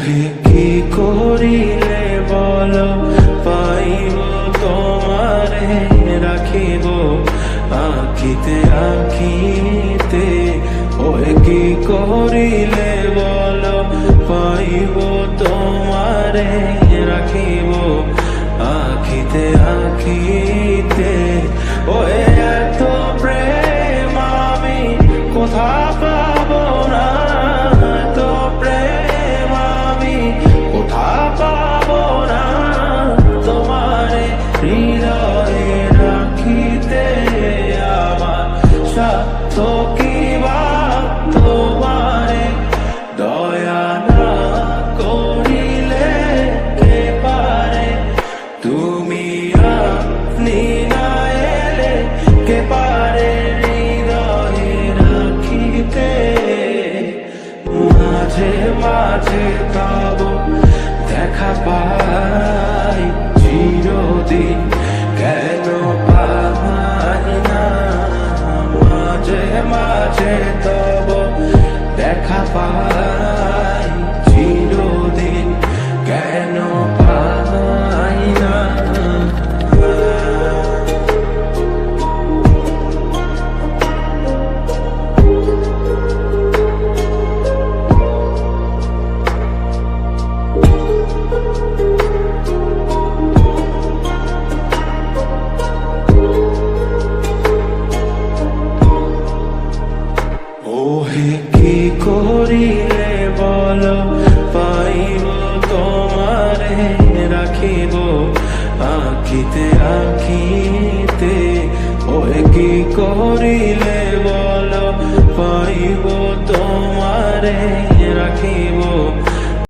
ওহে কি করিলে বলো পাইব তোমারে রাখিব আখিতে আখিতে। ওহে কি করিলে বলো পাইব তোমারে রাখিব আখিতে আখিতে। ওহে এত প্রেম আমি কোথা পাবো না, এত প্রেম আমি কোথা পাবো না। তোমারে হৃদয়ে রাখিতে আমার সাধ্য কি বা তোমারে দয়া না করিলে কে পারে। তুমি আপনি না এলে কে পারে হৃদয়ে রাখিতে। মাঝে মাঝে তব দেখা পাই চিরদিন কেন পাই না। মাঝে মাঝে তব দেখা পাই চিরদিন কেন পাই না। ওহে কি করিলে বলো পাইব তোমারে রাখিব আখিতে আখিতে। ওহে কি করিলে বলো পাইব তোমারে রাখিব